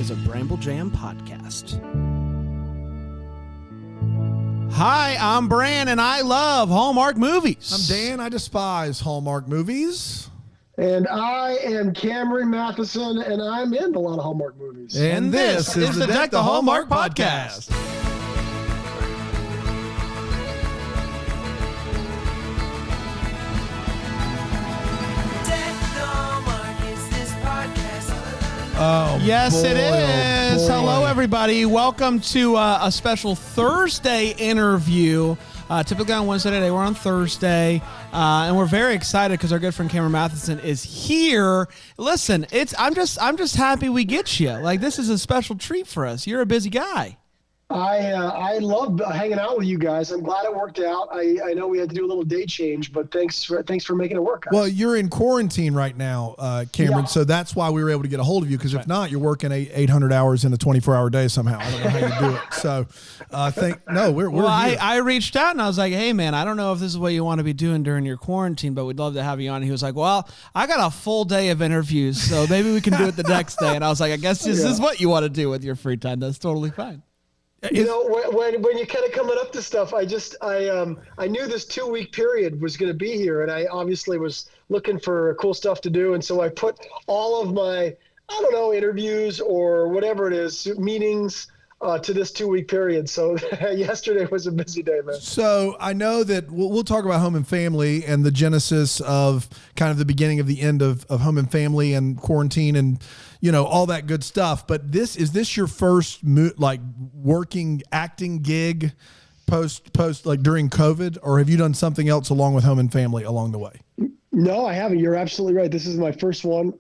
is a Bramble Jam podcast. Hi, I'm Bran, and I love Hallmark movies. I'm Dan. I despise Hallmark movies. And I am Cameron Mathison, and I'm in a lot of Hallmark movies. And this is the Deck the Hallmark podcast. Oh, yes, boy, it is. Oh, boy. Hello, everybody. Welcome to a special Thursday interview. Typically on Wednesday today, we're on Thursday, and we're very excited because our good friend Cameron Mathison is here. Listen, I'm just happy we get you. Like, this is a special treat for us. You're a busy guy. I love hanging out with you guys. I'm glad it worked out. I know we had to do a little day change, but thanks for making it work, guys. Well, you're in quarantine right now, Cameron, Yeah. so that's why we were able to get a hold of you, because if not, you're working 800 hours in a 24-hour day somehow. I don't know how you do it. So we're here. I reached out and I was like, hey, man, I don't know if this is what you want to be doing during your quarantine, but we'd love to have you on. And he was like, well, I got a full day of interviews, so maybe we can do it the next day. And I was like, I guess this is what you want to do with your free time. That's totally fine. You know, when you're kind of coming up to stuff, I knew this 2-week period was going to be here, and I obviously was looking for cool stuff to do, and so I put all of my, interviews or whatever it is, meetings to this 2-week period. So yesterday was a busy day, man. So I know that we'll talk about Home and Family and the genesis of kind of the beginning of the end of Home and Family and quarantine and, all that good stuff. But is this your first working acting gig post like during COVID, or have you done something else along with Home and Family along the way? No, I haven't. You're absolutely right. This is my first one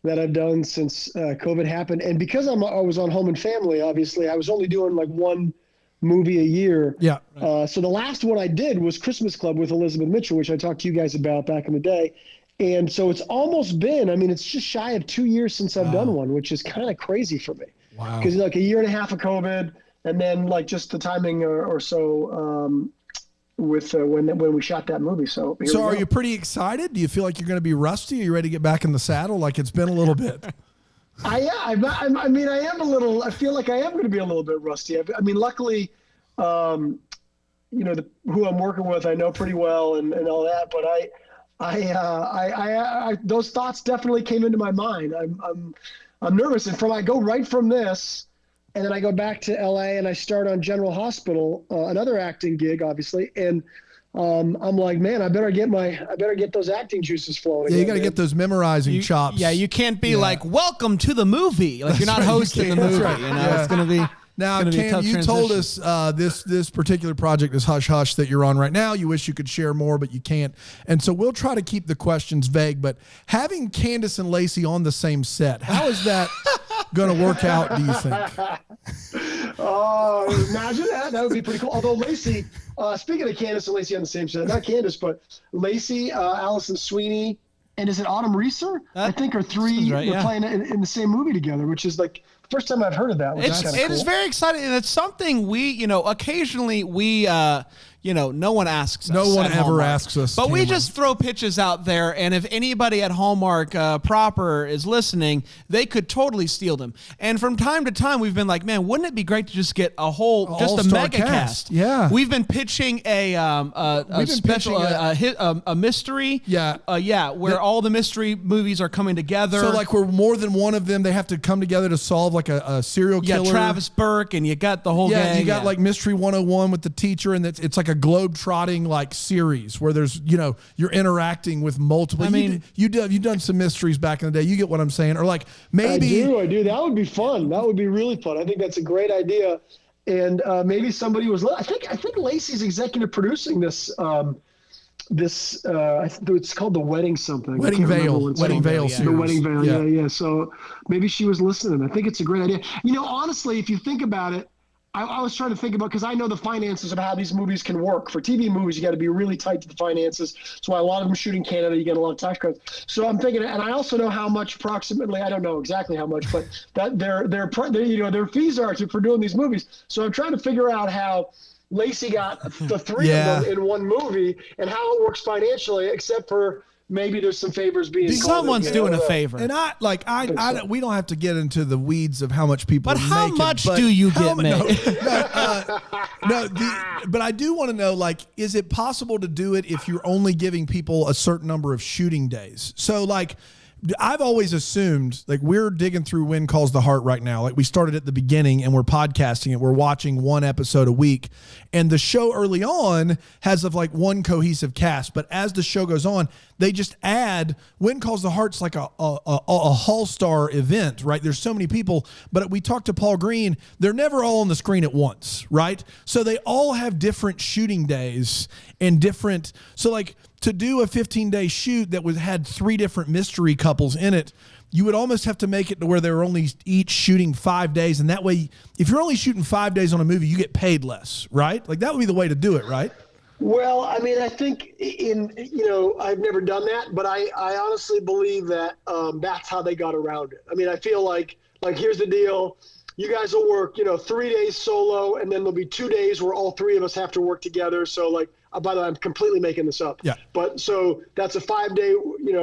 that I've done since COVID happened. And because I was on Home and Family, obviously, I was only doing like one movie a year. Yeah. So the last one I did was Christmas Club with Elizabeth Mitchell, which I talked to you guys about back in the day. And so it's almost been, it's just shy of 2 years since I've done one, which is kind of crazy for me. Wow. Because like a year and a half of COVID, and then like just the timing or so with when we shot that movie. So are you pretty excited? Do you feel like you're going to be rusty? Are you ready to get back in the saddle? Like it's been a little bit. I am a little. I feel like I am going to be a little bit rusty. Luckily, who I'm working with, I know pretty well and all that. But I those thoughts definitely came into my mind. I'm nervous, and I go right from this, and then I go back to LA and I start on General Hospital, another acting gig, obviously, and. I'm like, man, I better get those acting juices flowing. Yeah, you got to get those memorizing chops. Yeah, you can't be like, welcome to the movie. Like, you're not hosting the movie. Right. It's going to be. Now, Cam, you told us this particular project is Hush Hush that you're on right now. You wish you could share more, but you can't. And so we'll try to keep the questions vague. But having Candace and Lacey on the same set, how is that going to work out, do you think? Oh, imagine that. That would be pretty cool. Although Lacey, speaking of Candace and Lacey on the same set, not Candace, but Lacey, Allison Sweeney, and is it Autumn Reeser? I think are three right, playing in the same movie together, which is like first time I've heard of that. It is very exciting, and it's something we, occasionally we, no one asks us. No one ever Hallmark. asks us. But Cameron. we just throw pitches out there, and if anybody at Hallmark proper is listening, they could totally steal them. And from time to time, we've been like, man, wouldn't it be great to just get a mega cast? Yeah. We've been pitching a special a mystery. Yeah. Where all the mystery movies are coming together. So like we're more than one of them. They have to come together to solve like a serial killer. Yeah, Travis Burke, and you got the whole gang. You got like Mystery 101 with the teacher, and it's like a globe-trotting like series where there's you're interacting with multiple. You've done some mysteries back in the day. You get what I'm saying? Or like maybe I do. That would be fun. That would be really fun. I think that's a great idea. And maybe somebody was. I think Lacey's executive producing this. It's called The Wedding something. Wedding Veil series. The Wedding Veil. Yeah. So maybe she was listening. I think it's a great idea. Honestly, if you think about it, I was trying to think about, because I know the finances of how these movies can work. For TV movies, you got to be really tight to the finances. That's why a lot of them shoot in Canada. You get a lot of tax credits. So I'm thinking, and I also know how much approximately, I don't know exactly how much, but that their fees are for doing these movies. So I'm trying to figure out how Lacey got the three of them in one movie and how it works financially, except for maybe there's some favors being called. Someone's doing a favor. And we don't have to get into the weeds of how much people But are how making, much do you get made? But I do want to know, like, is it possible to do it if you're only giving people a certain number of shooting days? So, like, I've always assumed, like, we're digging through When Calls the Heart right now. Like, we started at the beginning and we're podcasting it. We're watching one episode a week. And the show early on has like one cohesive cast. But as the show goes on, they just add, When Calls the Heart's like a all-star event, right? There's so many people. But we talked to Paul Green. They're never all on the screen at once, right? So they all have different shooting days and different. So, like, to do a 15-day shoot that had 3 different mystery couples in it, you would almost have to make it to where they were only each shooting 5 days. And that way, if you're only shooting 5 days on a movie, you get paid less, right? Like, that would be the way to do it, right? Well, I mean, I think I've never done that, but I honestly believe that that's how they got around it. I mean, I feel like here's the deal. You guys will work, 3 days solo, and then there'll be 2 days where all 3 of us have to work together. So, like, by the way, I'm completely making this up. Yeah. But so that's a 5-day,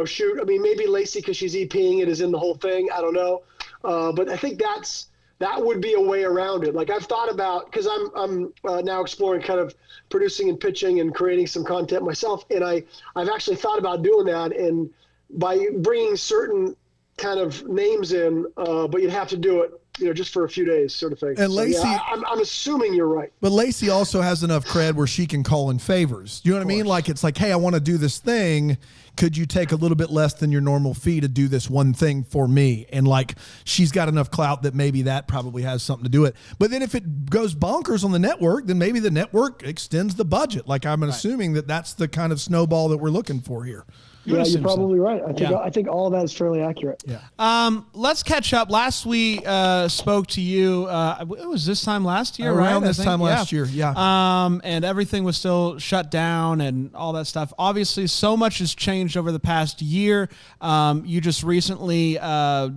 shoot. I mean, maybe Lacey, because she's EPing it, is in the whole thing. I don't know. But I think that would be a way around it. Like, I've thought about, because I'm now exploring kind of producing and pitching and creating some content myself. And I've actually thought about doing that. And by bringing certain kind of names in, but you'd have to do it, just for a few days, sort of thing. And Lacey, yeah, I'm assuming you're right. But Lacey also has enough cred where she can call in favors. You know what I mean? Like, it's like, hey, I want to do this thing. Could you take a little bit less than your normal fee to do this one thing for me? And, like, she's got enough clout that maybe that probably has something to do it. But then if it goes bonkers on the network, then maybe the network extends the budget. Like, I'm assuming that that's the kind of snowball that we're looking for here. Yeah, you're probably right. I think all of that is fairly accurate. Yeah. Let's catch up. Last we spoke to you. It was this time last year, right? Around this time last year, yeah. And everything was still shut down and all that stuff. Obviously, so much has changed over the past year. You just recently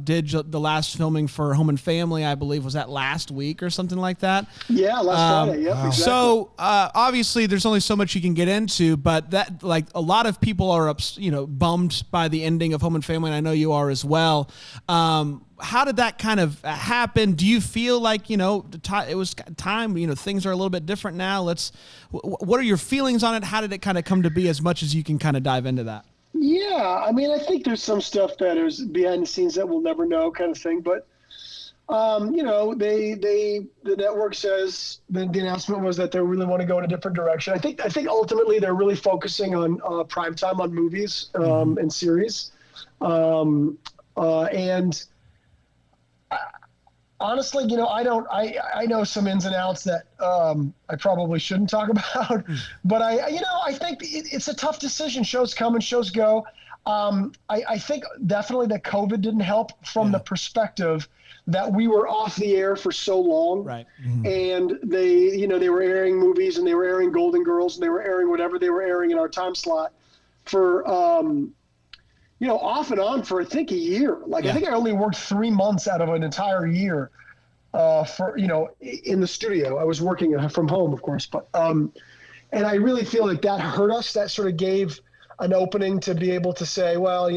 did the last filming for Home and Family, I believe. Was that last week or something like that? Yeah, last Friday. Yep, exactly. So obviously, there's only so much you can get into, but that, like, a lot of people are bummed by the ending of Home and Family, and I know you are as well. How did that kind of happen? Do you feel like, it was time, things are a little bit different now? What are your feelings on it? How did it kind of come to be, as much as you can kind of dive into that? Yeah, I mean, I think there's some stuff that is behind the scenes that we'll never know, kind of thing. But, the network says the announcement was that they really want to go in a different direction. I think ultimately they're really focusing on prime time on movies and series. And honestly, I know some ins and outs that I probably shouldn't talk about, but I think it's a tough decision. Shows come and shows go. I think definitely that COVID didn't help from the perspective that we were off the air for so long, right? And they were airing movies, and they were airing Golden Girls, and they were airing whatever they were airing in our time slot for off and on for I think a year. Like, I think I only worked 3 months out of an entire year for in the studio. I was working from home, of course, but and I really feel like that hurt us. That sort of gave an opening to be able to say, well,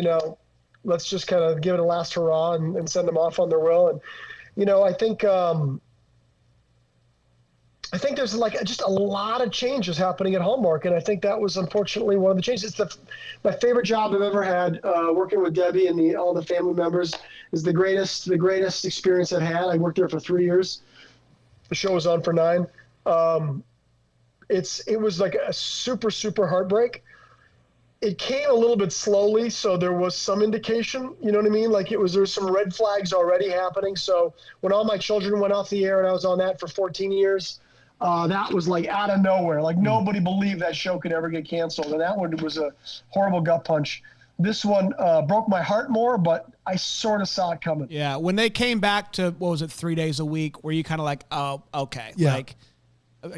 let's just kind of give it a last hurrah and send them off on their will. And I think there's just a lot of changes happening at Hallmark, and I think that was unfortunately one of the changes. It's my favorite job I've ever had. Working with Debbie and all the family members is the greatest experience I've had. I worked there for 3 years. The show was on for 9. It was like a super, super heartbreak. It came a little bit slowly, so there was some indication, you know what I mean? Like, there's some red flags already happening. So when All My Children went off the air and I was on that for 14 years, that was like out of nowhere. Like, nobody believed that show could ever get canceled. And that one was a horrible gut punch. This one broke my heart more, but I sort of saw it coming. Yeah. When they came back to, 3 days a week, were you kind of like, oh, okay. Yeah. Like,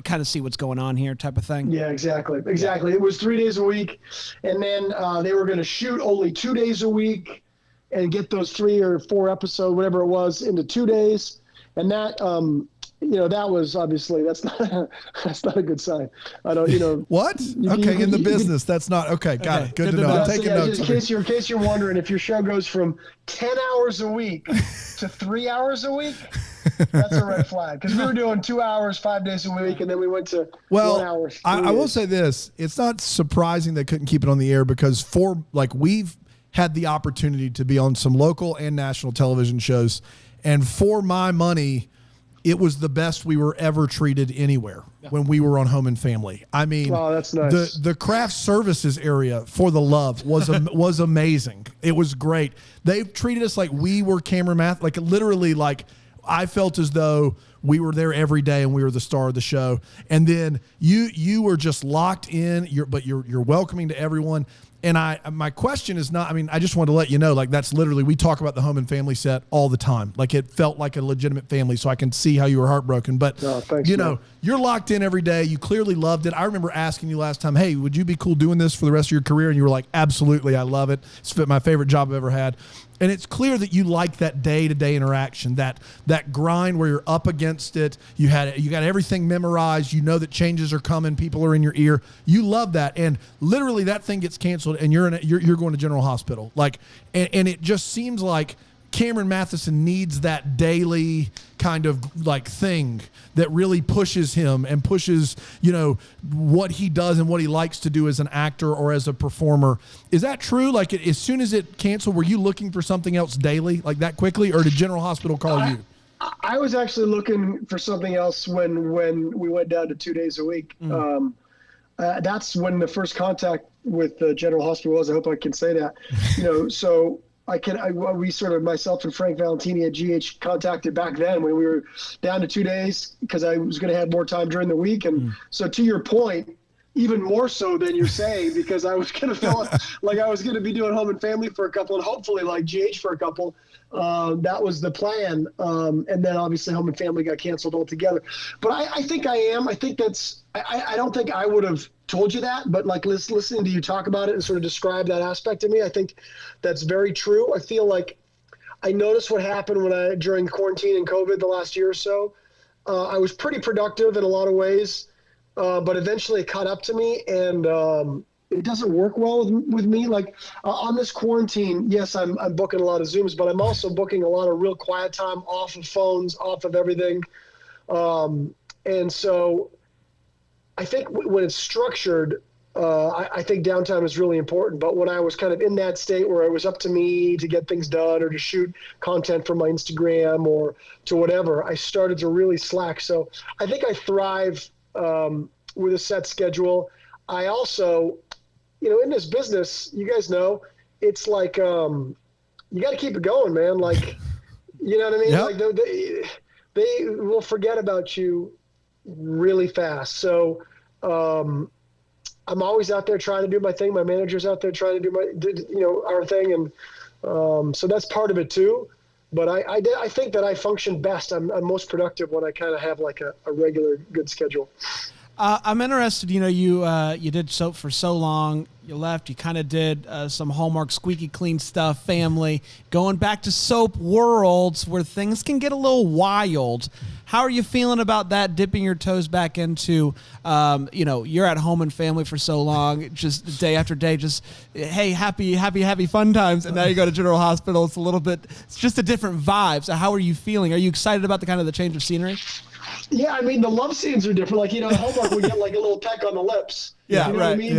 kind of see what's going on here type of thing? Yeah, exactly. It was 3 days a week. And then they were going to shoot only 2 days a week and get those 3 or 4 episodes, whatever it was, into 2 days. And that, that was obviously that's not a good sign. I don't. What? Okay, in the business, that's not okay. Got it. Good to know. I'm taking notes. In case you're wondering, if your show goes from 10 hours a week to 3 hours a week, that's a red flag. Because we were doing 2 hours, 5 days a week, and then we went to 1 hour. I will say this: it's not surprising they couldn't keep it on the air because we've had the opportunity to be on some local and national television shows, and for my money, it was the best we were ever treated anywhere when we were on Home and Family. I mean, wow, that's nice. The craft services area, for the love, was amazing. It was great. They've treated us like we were Cameron Mathison, like literally like I felt as though we were there every day and we were the star of the show. And then you were just locked in, but you're welcoming to everyone. And my question is not, I mean, I just wanted to let you know, like that's literally, we talk about the Home and Family set all the time. Like it felt like a legitimate family, so I can see how you were heartbroken. But, thanks, you're locked in every day. You clearly loved it. I remember asking you last time, hey, would you be cool doing this for the rest of your career? And you were like, absolutely, I love it. It's my favorite job I've ever had. And it's clear that you like that day-to-day interaction, that grind where you're up against it. You got everything memorized. You know that changes are coming. People are in your ear. You love that. And literally that thing gets canceled and you're going to General Hospital. Like, and it just seems like Cameron Mathison needs that daily kind of like thing that really pushes him and pushes, what he does and what he likes to do as an actor or as a performer. Is that true? Like as soon as it canceled, were you looking for something else daily like that quickly, or did General Hospital call you? I was actually looking for something else when we went down to 2 days a week. That's when the first contact with General Hospital was. I hope I can say that, so we sort of, myself and Frank Valentini at GH contacted back then when we were down to 2 days because I was going to have more time during the week. And so to your point, even more so than you're saying, because I was going to feel like I was going to be doing Home and Family for a couple and hopefully like GH for a couple. That was the plan. And then obviously Home and Family got canceled altogether. But I think I am. I think I don't think I would have told you that, but like listening to you talk about it and sort of describe that aspect of me, I think that's very true. I feel like I noticed what happened during quarantine and COVID the last year or so. I was pretty productive in a lot of ways, but eventually it caught up to me, and it doesn't work well with me. Like on this quarantine, yes, I'm booking a lot of Zooms, but I'm also booking a lot of real quiet time off of phones, off of everything. And so I think when it's structured, I think downtime is really important. But when I was kind of in that state where it was up to me to get things done or to shoot content for my Instagram or to whatever, I started to really slack. So I think I thrive with a set schedule. I also, in this business, you guys know, it's like you got to keep it going, man. Like, you know what I mean? Yep. Like they will forget about you really fast. So I'm always out there trying to do my thing. My manager's out there trying to do our thing. And so that's part of it too. But I think that I function best. I'm most productive when I kind of have like a regular good schedule. I'm interested, you did soap for so long, you left, you kind of did some Hallmark squeaky clean stuff, family, going back to soap worlds where things can get a little wild. How are you feeling about that, dipping your toes back into, you're at Home and Family for so long, just day after day, just, hey, happy fun times, and now you go to General Hospital. It's just a different vibe. So how are you feeling? Are you excited about the change of scenery? Yeah, I mean, the love scenes are different. Like, Hallmark, we get like a little peck on the lips. Yeah, you know right. What I mean?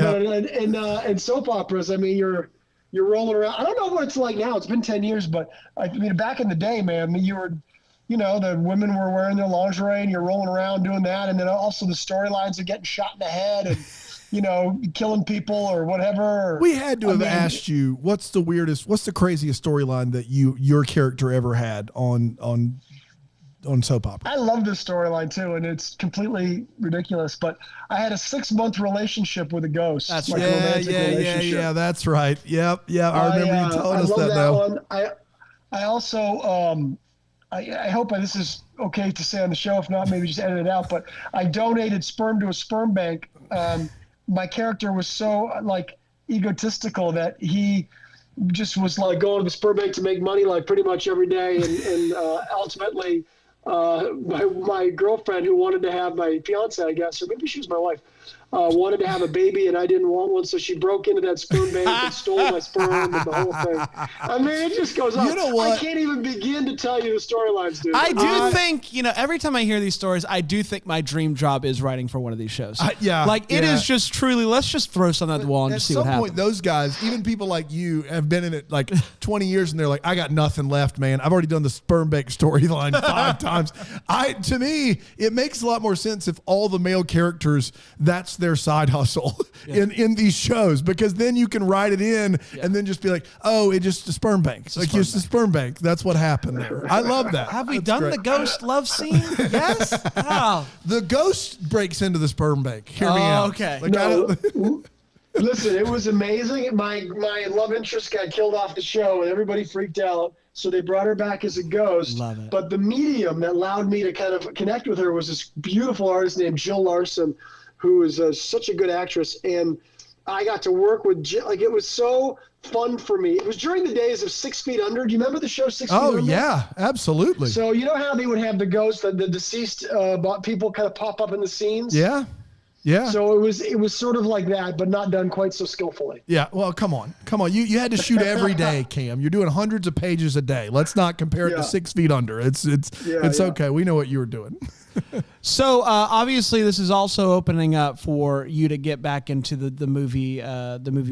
Yeah. But in soap operas, I mean, you're rolling around. I don't know what it's like now. It's been 10 years, but I mean, back in the day, man, you were, the women were wearing their lingerie and you're rolling around doing that. And then also the storylines of getting shot in the head and, killing people or whatever. We had to have asked you, what's the craziest storyline that your character ever had on soap opera? I love this storyline too, and it's completely ridiculous. But I had a 6-month relationship with a ghost. That's like right. Yeah. That's right. Yep. Yeah. I remember you telling us that. That one. I also I hope this is okay to say on the show. If not, maybe just edit it out. But I donated sperm to a sperm bank. My character was so egotistical that he just was like going to the sperm bank to make money like pretty much every day, and ultimately my girlfriend who wanted to have my fiance, I guess, or maybe she was my wife, wanted to have a baby and I didn't want one, so she broke into that sperm bank and stole my sperm and the whole thing. I mean, it just goes on. You know what? I can't even begin to tell you the storylines, dude. I do think, every time I hear these stories, I do think my dream job is writing for one of these shows. It is just truly, let's just throw something at the wall and just see what happens. At some point, those guys, even people like you, have been in it like 20 years and they're like, I got nothing left, man. I've already done the sperm bank storyline 5 times. To me, it makes a lot more sense if all the male characters, that's their side hustle in these shows, because then you can write it in and then just be like, oh, it's just a sperm bank. It's like just a sperm bank. That's what happened there. I love that. Have we done the ghost love scene? Yes. Oh. The ghost breaks into the sperm bank. Hear me out. Okay. Like, Listen, it was amazing. My love interest got killed off the show and everybody freaked out. So they brought her back as a ghost. Love it. But the medium that allowed me to kind of connect with her was this beautiful artist named Jill Larson, who is such a good actress. And I got to work with Jill. Like, it was so fun for me. It was during the days of 6 Feet Under. Do you remember the show 6 Feet Under? Oh, yeah, absolutely. So you know how they would have the ghosts, the deceased people kind of pop up in the scenes? Yeah. Yeah. So it was sort of like that, but not done quite so skillfully. Yeah. Well, come on. You had to shoot every day, Cam. You're doing hundreds of pages a day. Let's not compare it to 6 Feet Under. It's okay. We know what you were doing. So obviously, this is also opening up for you to get back into the movie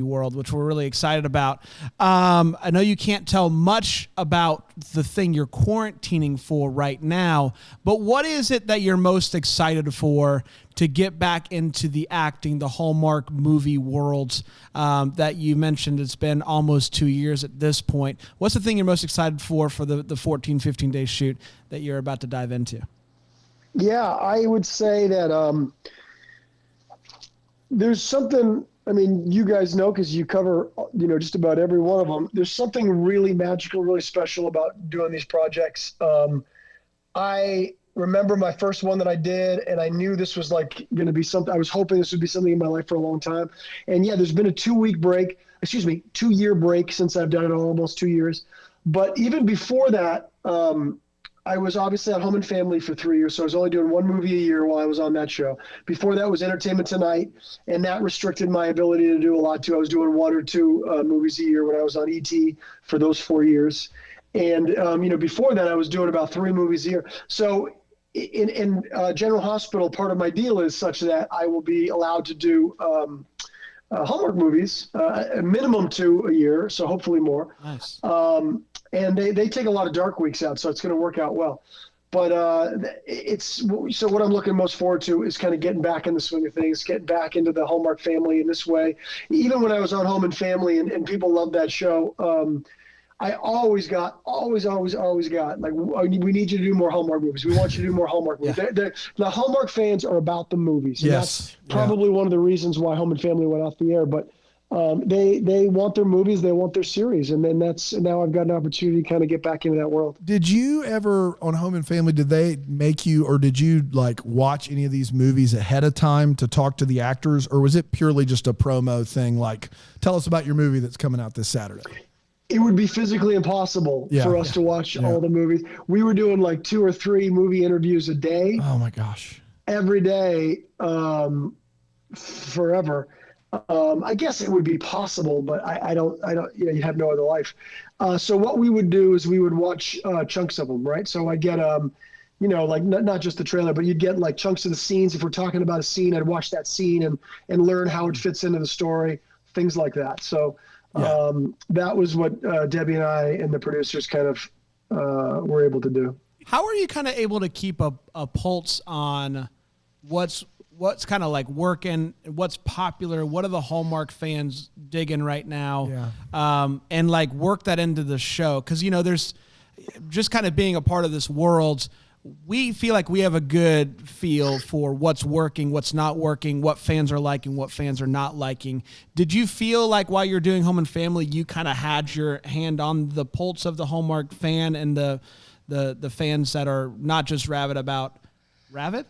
world, which we're really excited about. I know you can't tell much about the thing you're quarantining for right now, but what is it that you're most excited for to get back into the acting, the Hallmark movie world that you mentioned? It's been almost 2 years at this point. What's the thing you're most excited for the 14, 15-day shoot that you're about to dive into? Yeah, I would say that there's something, I mean, you guys know because you cover, just about every one of them. There's something really magical, really special about doing these projects. I remember my first one that I did, and I knew this was like going to be something. I was hoping this would be something in my life for a long time. And yeah, there's been a 2-year break since I've done it, almost 2 years. But even before that, I was obviously on Home and Family for 3 years, so I was only doing one movie a year while I was on that show. Before that was Entertainment Tonight, and that restricted my ability to do a lot too. I was doing 1 or 2 movies a year when I was on ET for those 4 years. And, before that I was doing about 3 movies a year. So in General Hospital, part of my deal is such that I will be allowed to do Hallmark movies, a minimum 2 a year, so hopefully more. Nice. And they take a lot of dark weeks out, so it's going to work out well. But so what I'm looking most forward to is kind of getting back in the swing of things, getting back into the Hallmark family in this way. Even when I was on Home and Family and people loved that show, I always got, like, we need you to do more Hallmark movies. We want you to do more Hallmark movies. Yeah. The Hallmark fans are about the movies. And that's probably one of the reasons why Home and Family went off the air. But they want their movies, they want their series. And then now I've got an opportunity to kind of get back into that world. Did you ever, on Home and Family, did they make you, or did you like watch any of these movies ahead of time to talk to the actors? Or was it purely just a promo thing? Like, tell us about your movie that's coming out this Saturday. It would be physically impossible for us to watch all the movies. We were doing like 2 or 3 movie interviews a day. Oh my gosh. Every day, forever. I guess it would be possible, but I don't, you have no other life. So what we would do is we would watch chunks of them, right? So I'd get, like not just the trailer, but you'd get like chunks of the scenes. If we're talking about a scene, I'd watch that scene and learn how it fits into the story, things like that. So that was what Debbie and I and the producers kind of were able to do. How are you kind of able to keep a pulse on what's kind of like working, what's popular, what are the Hallmark fans digging right now, and like work that into the show? Because, there's just kind of being a part of this world, we feel like we have a good feel for what's working, what's not working, what fans are liking, what fans are not liking. Did you feel like while you're doing Home and Family, you kind of had your hand on the pulse of the Hallmark fan and the fans that are not just rabid about I'm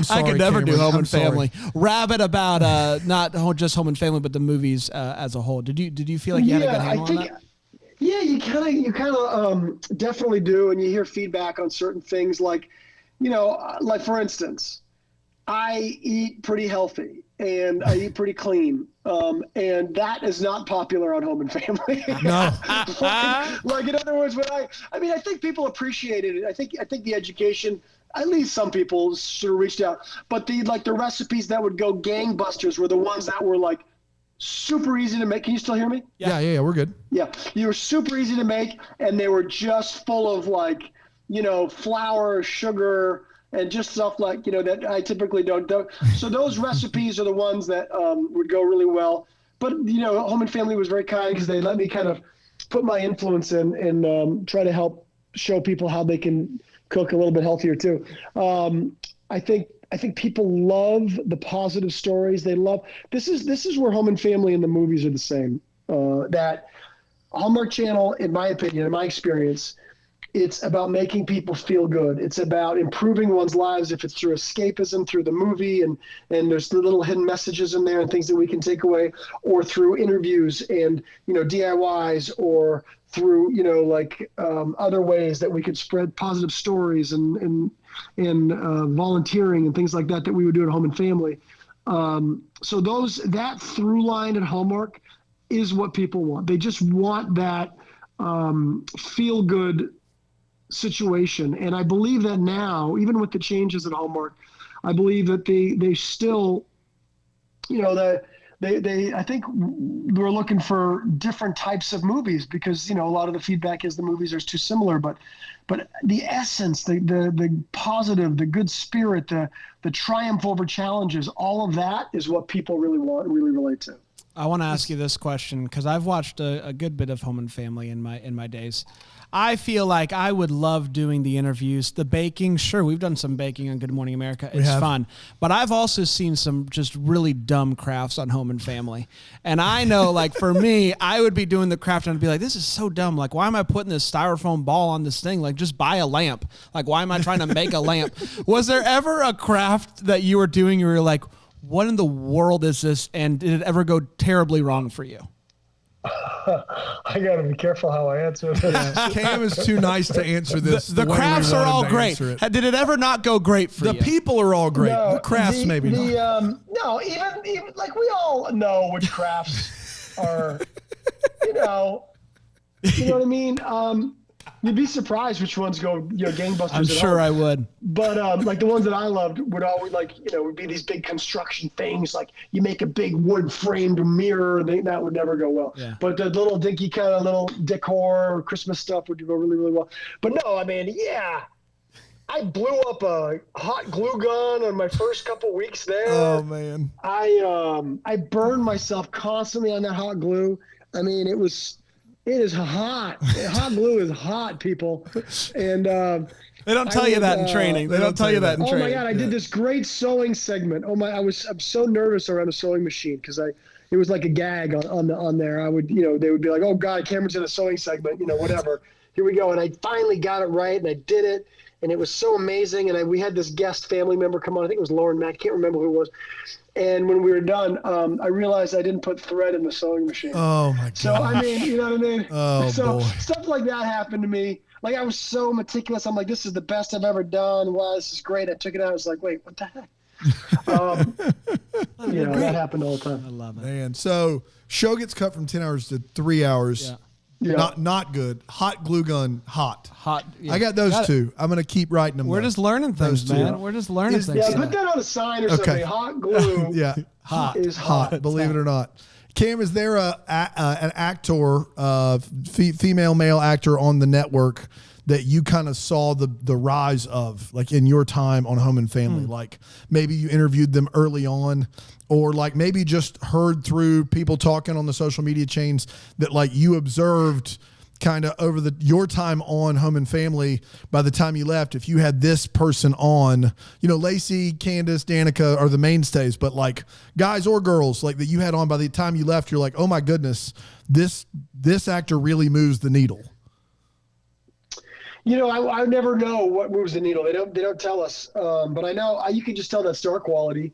sorry, I could never do Home and Family. Rabid about not just Home and Family, but the movies as a whole. Did you feel like you had a good handle on that? Yeah, you kind of definitely do, and you hear feedback on certain things, like, like for instance, I eat pretty healthy and I eat pretty clean, and that is not popular on Home and Family. No. like in other words, when I think people appreciated it. I think the education. At least some people sort of reached out, but the recipes that would go gangbusters were the ones that were like super easy to make. Can you still hear me? Yeah, we're good. Yeah, you were super easy to make, and they were just full of like, flour, sugar, and just stuff like, that I typically don't do. So those recipes are the ones that would go really well. But, Home and Family was very kind because they let me kind of put my influence in and try to help show people how they can cook a little bit healthier too. I think people love the positive stories. They love this is where Home and Family and the movies are the same. That Hallmark Channel, in my opinion, in my experience, it's about making people feel good. It's about improving one's lives, if it's through escapism, through the movie, and there's the little hidden messages in there and things that we can take away, or through interviews and DIYs, or through other ways that we could spread positive stories and volunteering and things like that we would do at Home and Family. So that through line at Hallmark is what people want. They just want that feel good situation. And I believe that now, even with the changes at Hallmark, I believe that they still, I think we're looking for different types of movies because, a lot of the feedback is the movies are too similar, but the essence, the positive, the good spirit, the triumph over challenges, all of that is what people really want and really relate to. I want to ask you this question because I've watched a good bit of Home and Family in my days. I feel like I would love doing the interviews, the baking. Sure, we've done some baking on Good Morning America. It's fun. But I've also seen some just really dumb crafts on Home and Family. And I know, like, for me, I would be doing the craft and I'd be like, this is so dumb. Like, why am I putting this styrofoam ball on this thing? Like, just buy a lamp. Like, why am I trying to make a lamp? Was there ever a craft that you were doing you were like, what in the world is this? And did it ever go terribly wrong for you? I got to be careful how I answer this. Cam is too nice to answer this. The crafts are all great. Did it ever not go great for you? The people are all great. No, the crafts maybe not. No, even like we all know which crafts are, you know what I mean? You'd be surprised which ones go, gangbusters. I'm sure I would. But like the ones that I loved would always would be these big construction things. Like you make a big wood framed mirror, that would never go well. Yeah. But the little dinky kind of little decor or Christmas stuff would go really, really well. But no, I mean, I blew up a hot glue gun on my first couple weeks there. Oh man. I burned myself constantly on that hot glue. I mean, it is hot. Hot glue is hot, people. And they don't tell you that in training. They don't tell you that in training. Oh my God, I did this great sewing segment. I'm so nervous around a sewing machine because it was like a gag on there. I would, they would be like, oh God, Cameron's in a sewing segment, whatever. Here we go. And I finally got it right and I did it. And it was so amazing. And we had this guest family member come on. I think it was Lauren Mack. I can't remember who it was. And when we were done, I realized I didn't put thread in the sewing machine. Oh my God. So I mean, you know what I mean? Oh so boy. Stuff like that happened to me. Like I was so meticulous. I'm like, this is the best I've ever done. Wow, this is great. I took it out. I was like, wait, what the heck? That happened all the time. I love it. Man, so show gets cut from 10 hours to 3 hours. Yeah. Not good. Hot glue gun, hot. Yeah. I got those two. I'm going to keep writing them. We're just learning things, Those two. man. We're just learning things. Yeah, put that on a sign or something. Hot glue Yeah. is hot. Believe it or not. Cam, is there an actor, female, male actor on the network that you kind of saw the rise of, like in your time on Home and Family? Like maybe you interviewed them early on, or like maybe just heard through people talking on the social media chains that like you observed kind of over your time on Home and Family. By the time you left, if you had this person on, Lacey, Candace, Danica are the mainstays, but like guys or girls like that you had on by the time you left, you're like, oh my goodness, this actor really moves the needle. I never know what moves the needle. They don't tell us. But I know you can just tell that star quality.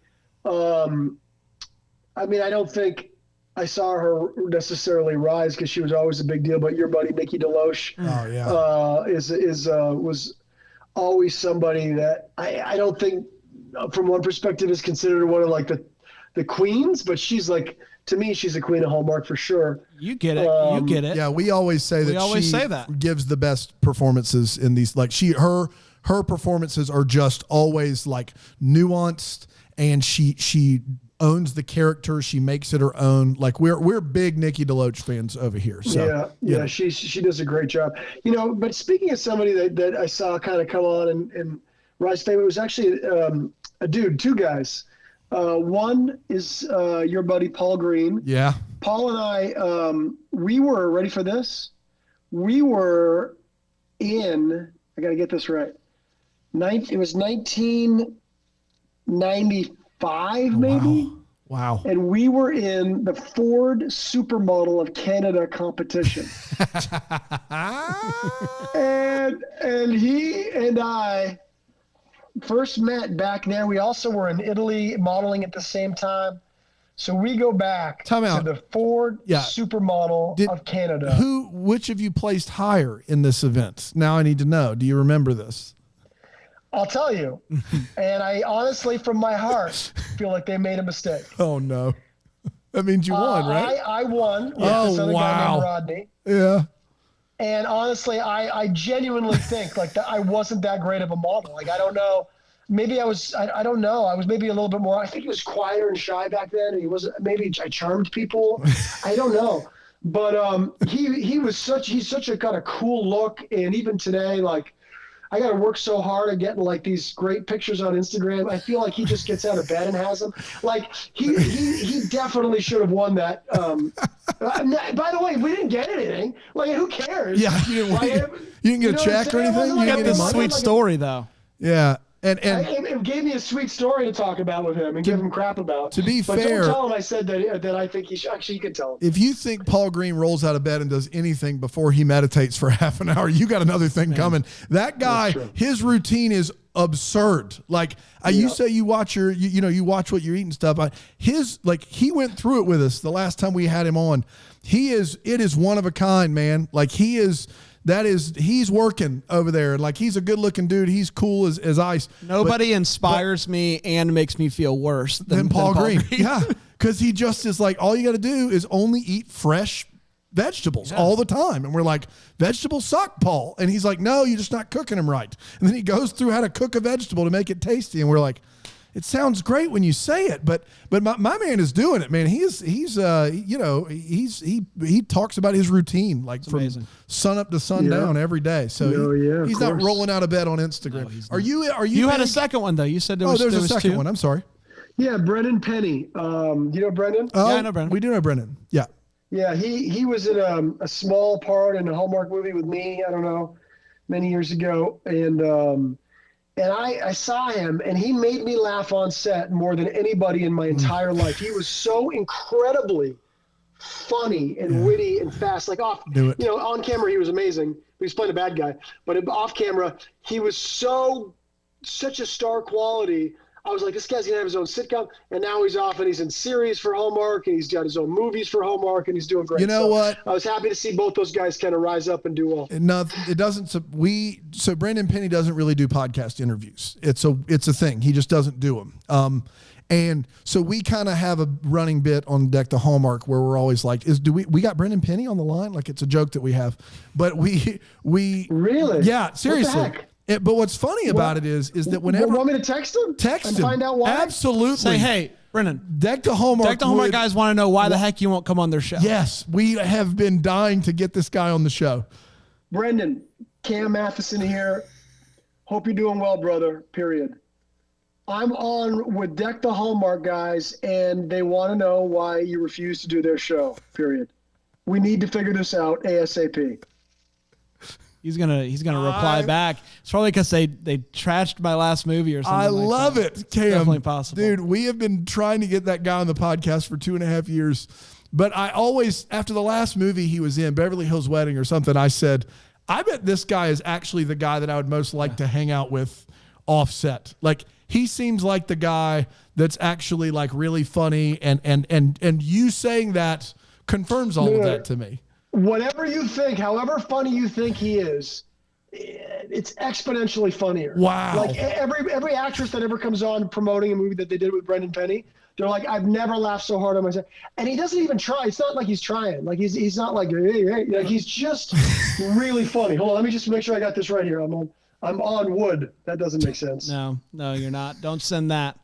I mean, I don't think I saw her necessarily rise because she was always a big deal. But your buddy Nikki DeLoach, Oh yeah. was always somebody that I don't think, from one perspective, is considered one of like the queens, but she's like, to me, she's a queen of Hallmark for sure. You get it. You get it. Yeah, we always say that always she say that. gives the best performances in these. Like her performances are just always like nuanced, and she owns the character. She makes it her own. Like we're big Nikki DeLoach fans over here. So yeah, she does a great job. But speaking of somebody that I saw kind of come on and rise to fame, it was actually two guys. One is your buddy Paul Green. Yeah. Paul and I, we were ready for this. We were in, I got to get this right. It was 1995, maybe. Wow. And we were in the Ford Supermodel of Canada competition. and he and I first met back there. We also were in Italy modeling at the same time. So we go back to the Ford Supermodel of Canada. Which of you placed higher in this event? Now I need to know. Do you remember this? I'll tell you. And I honestly, from my heart, feel like they made a mistake. Oh, no. That means you won, right? I won. Oh, this other guy named Rodney. Yeah. And honestly, I genuinely think like that I wasn't that great of a model. Like, I don't know. Maybe I was, I don't know. I was maybe a little bit more, I think he was quieter and shy back then. He was, maybe I charmed people. I don't know. But he's such a kind of cool look. And even today, like, I got to work so hard at getting like these great pictures on Instagram. I feel like he just gets out of bed and has them. Like he definitely should have won that. By the way, we didn't get anything. Like, who cares? Yeah, you didn't get a check or anything. You got this sweet story though. Yeah. And it gave me a sweet story to talk about with him and give him crap about. To be fair, don't tell him I said that I think he should. Actually, you can tell him. If you think Paul Green rolls out of bed and does anything before he meditates for half an hour, you got another thing coming. That guy, his routine is absurd. Like you say, you watch you watch what you're eating stuff. He went through it with us the last time we had him on. It is one of a kind, man. Like he's working over there. Like he's a good looking dude. He's cool as ice. Nobody inspires me and makes me feel worse than Paul Green. Yeah. Cause he just is like, all you got to do is only eat fresh vegetables all the time. And we're like, vegetables suck, Paul. And he's like, no, you're just not cooking them right. And then he goes through how to cook a vegetable to make it tasty. And we're like, it sounds great when you say it, but my man is doing it, man. He talks about his routine, like from sun up to sundown every day. So he's not rolling out of bed on Instagram. No, you had a second one though. You said there was a second two? one. I'm sorry. Yeah. Brendan Penny. You know Brendan? Oh, yeah, I know Brendan. We do know Brendan. Yeah. Yeah. He was in a small part in a Hallmark movie with me. I don't know, many years ago. And I saw him, and he made me laugh on set more than anybody in my entire life. He was so incredibly funny and witty and fast. Like on camera, he was amazing. He was playing a bad guy, but off camera, he was such a star quality. I was like, this guy's gonna have his own sitcom, and now he's off and he's in series for Hallmark, and he's got his own movies for Hallmark, and he's doing great. You know what? I was happy to see both those guys kind of rise up and do well. No, it doesn't. So Brendan Penny doesn't really do podcast interviews. It's a thing. He just doesn't do them. And so we kind of have a running bit on Deck the Hallmark where we're always like, we got Brendan Penny on the line? Like it's a joke that we have, but we really, yeah, seriously. What the heck? But what's funny about it is that whenever you want me to text him and find out why? Absolutely. Say, hey, Brendan, Deck the Hallmark guys want to know why the heck you won't come on their show. Yes, we have been dying to get this guy on the show. Brendan, Cam Mathison here. Hope you're doing well, brother. Period. I'm on with Deck the Hallmark guys, and they want to know why you refuse to do their show. Period. We need to figure this out ASAP. He's gonna reply back. It's probably because they trashed my last movie or something. I love it, Cam. Definitely possible, dude. We have been trying to get that guy on the podcast for 2.5 years, but I always, after the last movie he was in, Beverly Hills Wedding or something, I said, I bet this guy is actually the guy that I would most like to hang out with offset. Like he seems like the guy that's actually like really funny, and you saying that confirms all of that to me. Whatever you think, however funny you think he is, it's exponentially funnier. Wow. Like every actress that ever comes on promoting a movie that they did with Brendan Penny, they're like, I've never laughed so hard on myself. And he doesn't even try. It's not like he's trying. Like he's not like, hey. Like he's just really funny. Hold on, let me just make sure I got this right here. I'm on wood. That doesn't make sense. No, you're not. Don't send that.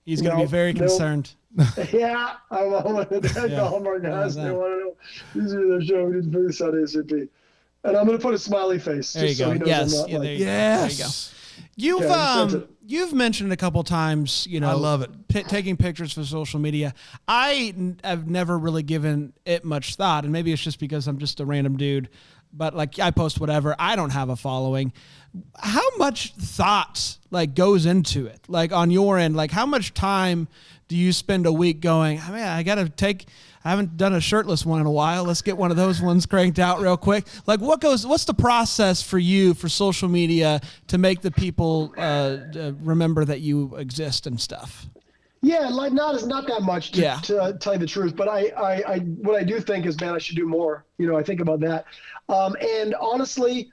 He's going to be very concerned. Yeah, I'm the Hallmark guys. They want to know. These are their show. We need to put this on ASAP. And I'm going to put a smiley face. There you just go. So he knows Yes. I'm not Yeah, like, yes. There you go. You've mentioned a couple times, I love it. Taking pictures for social media. I've never really given it much thought, and maybe it's just because I'm just a random dude. But like I post whatever. I don't have a following. How much thought like goes into it? Like on your end, like how much time do you spend a week going, I mean, I haven't done a shirtless one in a while. Let's get one of those ones cranked out real quick. Like what's the process for you for social media to make the people remember that you exist and stuff? Yeah, like not that much to tell you the truth, but I what I do think is, man, I should do more. I think about that. And honestly,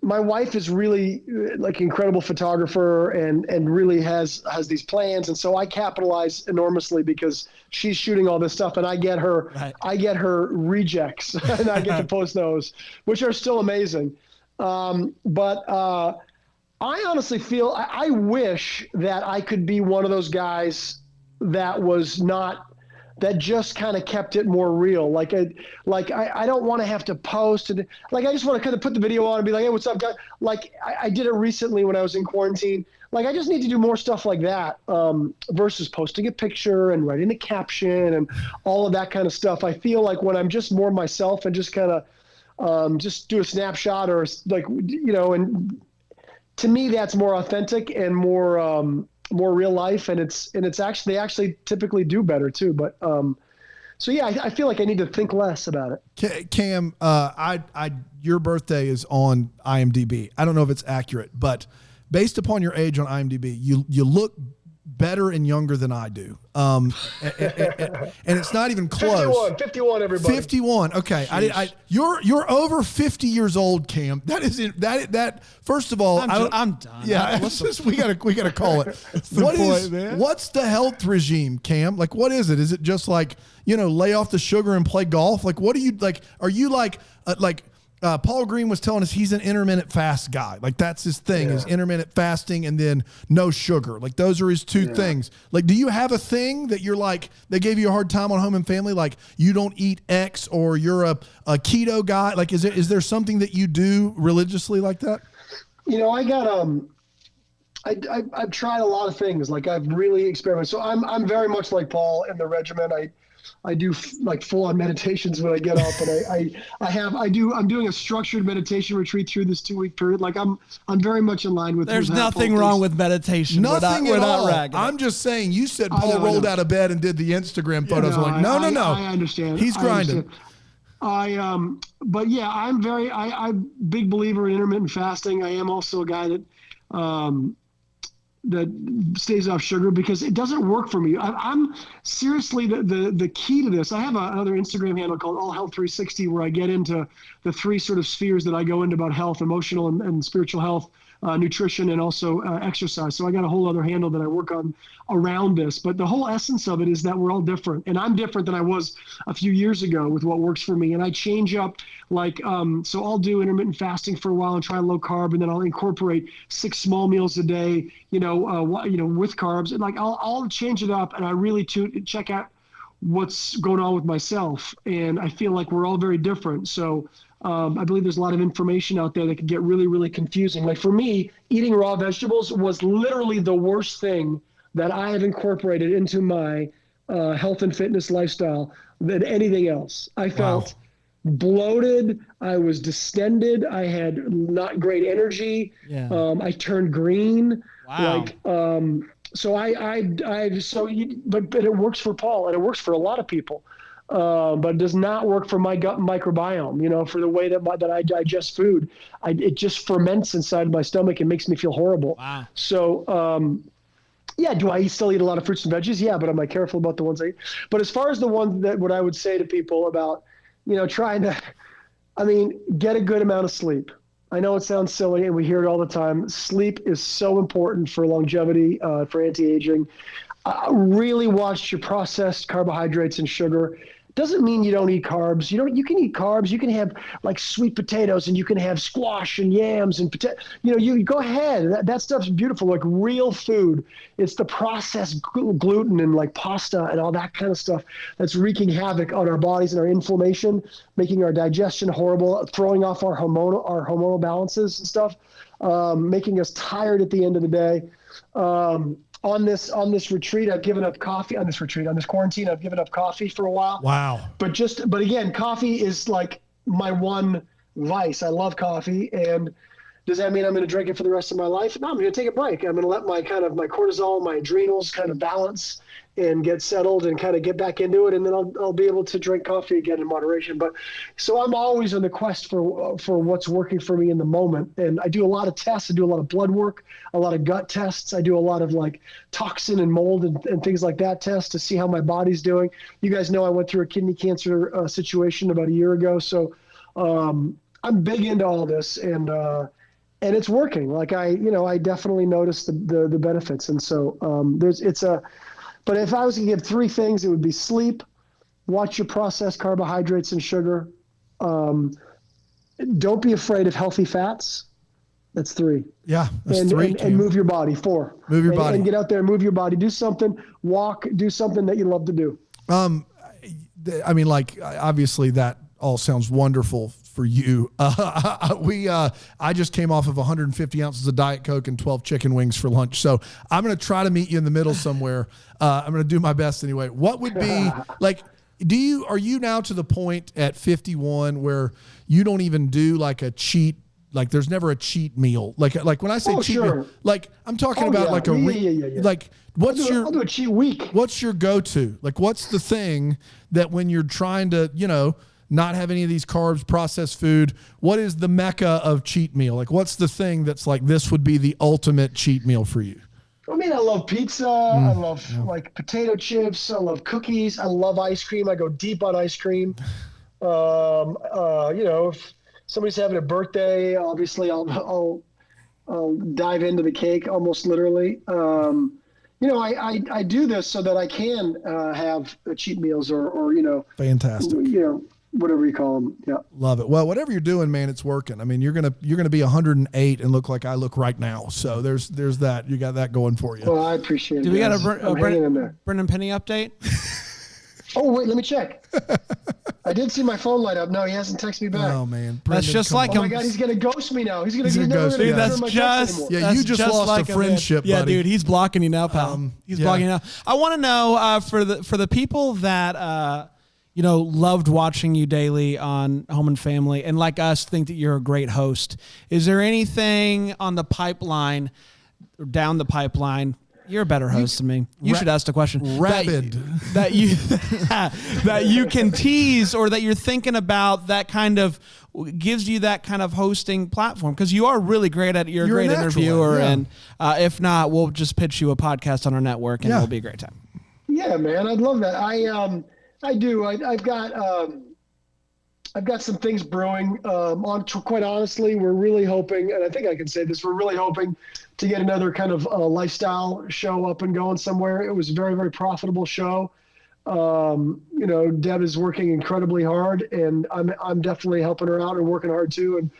my wife is really like incredible photographer and really has these plans. And so I capitalize enormously because she's shooting all this stuff and I get her rejects and I get to post those, which are still amazing. But I honestly feel I wish that I could be one of those guys that just kind of kept it more real. Like I don't want to have to post and like I just want to kind of put the video on and be like, hey, what's up, guys? Like I did it recently when I was in quarantine. Like I just need to do more stuff like that versus posting a picture and writing the caption and all of that kind of stuff. I feel like when I'm just more myself and just kind of just do a snapshot or like and to me that's more authentic and more real life, and it's actually they actually typically do better too. But so yeah, I feel like I need to think less about it. Cam, your birthday is on IMDb. I don't know if it's accurate, but based upon your age on IMDb, you look better and younger than I do. And it's not even close. 51, everybody. 51. Okay. You're over 50 years old, Cam. That isn't that first of all, I'm done. Yeah. We gotta call it. What's the health regime, Cam? Like, what is it? Is it just like, lay off the sugar and play golf? Like, what are you like? Are you like Paul Green was telling us he's an intermittent fast guy. Like that's his thing is intermittent fasting and then no sugar. Like those are his two things. Like, do you have a thing that you're like, they gave you a hard time on Home and Family? Like you don't eat X or you're a keto guy. Like, is there something that you do religiously like that? I got, I've tried a lot of things. Like I've really experimented. So I'm very much like Paul in the regimen. I do like full on meditations when I get up, and I'm doing a structured meditation retreat through this 2-week period. Like I'm very much in line with. There's nothing wrong with meditation. Nothing we're at not all. ragging. I'm just saying. You said Paul rolled out of bed and did the Instagram photos. I'm like, no. I understand. He's grinding. But yeah, I'm big believer in intermittent fasting. I am also a guy that stays off sugar because it doesn't work for me. I'm seriously the key to this. I have another Instagram handle called All Health 360 where I get into the three sort of spheres that I go into about health, emotional and spiritual health, nutrition, and also exercise. So I got a whole other handle that I work on around this. But the whole essence of it is that we're all different. And I'm different than I was a few years ago with what works for me. And I change up so I'll do intermittent fasting for a while and try low carb, and then I'll incorporate 6 small meals a day, with carbs. And like I'll change it up, and I really check out what's going on with myself. And I feel like we're all very different. So I believe there's a lot of information out there that can get really, really confusing. Like for me, eating raw vegetables was literally the worst thing that I have incorporated into my health and fitness lifestyle than anything else. I felt bloated. I was distended. I had not great energy. Yeah. I turned green. Wow. But it works for Paul and it works for a lot of people. but it does not work for my gut microbiome, for the way that I digest food. It just ferments inside my stomach and makes me feel horrible. Wow. So, yeah, do I still eat a lot of fruits and veggies? Yeah, but am I careful about the ones I eat? But as far as the ones that what I would say to people about, trying to, get a good amount of sleep. I know it sounds silly and we hear it all the time. Sleep is so important for longevity, for anti-aging. Really watch your processed carbohydrates and sugar. Doesn't mean you don't eat carbs. You can eat carbs. You can have like sweet potatoes, and you can have squash and yams and potato. You go ahead. That stuff's beautiful, like real food. It's the processed gluten and like pasta and all that kind of stuff that's wreaking havoc on our bodies and our inflammation, making our digestion horrible, throwing off our hormonal balances and stuff, making us tired at the end of the day. On this retreat, I've given up coffee. On this quarantine, I've given up coffee for a while. Wow. But again, coffee is like my one vice. I love coffee. And does that mean I'm going to drink it for the rest of my life? No, I'm going to take a break. I'm going to let my cortisol, my adrenals kind of balance and get settled and kind of get back into it. And then I'll be able to drink coffee again in moderation. But so I'm always on the quest for what's working for me in the moment. And I do a lot of tests. I do a lot of blood work, a lot of gut tests. I do a lot of like toxin and mold and things like that tests to see how my body's doing. You guys know I went through a kidney cancer situation about a year ago. So I'm big into all this and it's working. Like I definitely notice the benefits. And so but if I was to give three things, it would be sleep, watch your processed carbohydrates and sugar. Don't be afraid of healthy fats. That's three. Yeah, that's three. And move your body. Four. Move your body. And get out there and move your body. Do something. Walk. Do something that you love to do. Obviously that all sounds wonderful for you. I just came off of 150 ounces of Diet Coke and 12 chicken wings for lunch. So I'm going to try to meet you in the middle somewhere. I'm going to do my best anyway. What would be like, are you now to the point at 51 where you don't even do like a cheat? Like there's never a cheat meal. Like when I say cheat meal, like I'm talking about like like I'll do a cheat week. What's your go-to? Like what's the thing that when you're trying to, not have any of these carbs, processed food, what is the mecca of cheat meal? Like what's the thing that's like, this would be the ultimate cheat meal for you? I love pizza. I love like potato chips. I love cookies. I love ice cream. I go deep on ice cream. If somebody's having a birthday, obviously I'll dive into the cake almost literally. I do this so that I can have cheat meals or fantastic. Whatever you call them. Yeah. Love it. Well, whatever you're doing, man, it's working. You're going to be 108 and look like I look right now. So there's that. You got that going for you. Well, I appreciate it. Do we got a Brendan Penny update? Oh, wait, let me check. I did see my phone light up. No, he hasn't texted me back. Oh, man. Brendan, that's just like him. Oh, my God, he's going to ghost me now. He's going to ghost me. That's just... Yeah, you just lost like a friendship, buddy. Yeah, dude, he's blocking you now, pal. He's blocking you now. I want to know, for the people that... loved watching you daily on Home and Family and like us think that you're a great host. Is there anything on the pipeline or down the pipeline? You're a better host than me. You should ask the question. Rapid. That you can tease or that you're thinking about that kind of gives you that kind of hosting platform because you are really great at it. You're a great interviewer. Yeah. And if not, we'll just pitch you a podcast on our network and it'll be a great time. Yeah, man. I'd love that. I do. I've got some things brewing. Quite honestly, we're really hoping, and I think I can say this, we're really hoping to get another kind of lifestyle show up and going somewhere. It was a very, very profitable show. Deb is working incredibly hard, and I'm definitely helping her out and working hard too, and